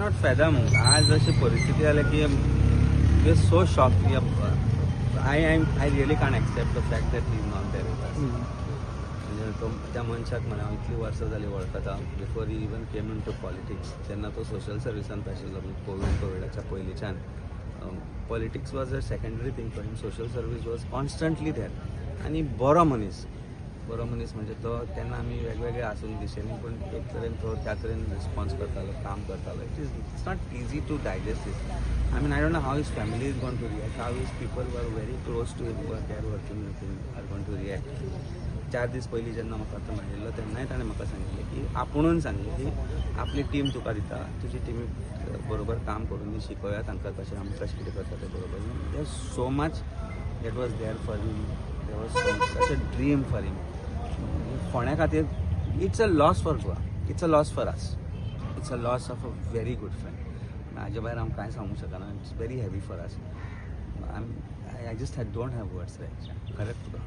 Not फॅदम. आज अशी परिस्थिती आली की we are so shock. I really can accept the fact that he is not there with us. म्हणजे तो त्या मनशाक म्हणा इतली वर्सां जाली वळखता. Before he even came in to politics तेन्ना तो सोशल सर्विसांत आशिल्लो. कोविडाच्या पयलींच्यान politics was a secondary thing for him. Social service was constantly there. आनी बरो मनीस म्हणजे तो तेन्ना आमी वेगवेगळे आसून दिशेनी पूण एक तरेन तो त्या तरेन रिस्पॉन्स करतालो, काम करतालो. It's not easy to digest this. I mean I don't know how his family is going to react, how his people were very close to him were they are working with him are going to react. 4 दीस पयलीं जेन्ना म्हाका तो मेळिल्लो तेन्नाय ताणें म्हाका सांगिल्लें की आपुणून सांगलें की आपली टीम तुका दिता, तुजी टीमी बरोबर काम करून शिकोवया तांकां कशें आमी कशें कितें करता ते बरोबर. There so much that was there for him. There was such a dream for him. फोंड्या खातीर it's a loss for Goa, it's a loss for us, it's a loss of a very good friend. हाजे भायर हांव कांय सांगूंक शकना. It's very heavy for us. I just don't have words. खरेंच तुका.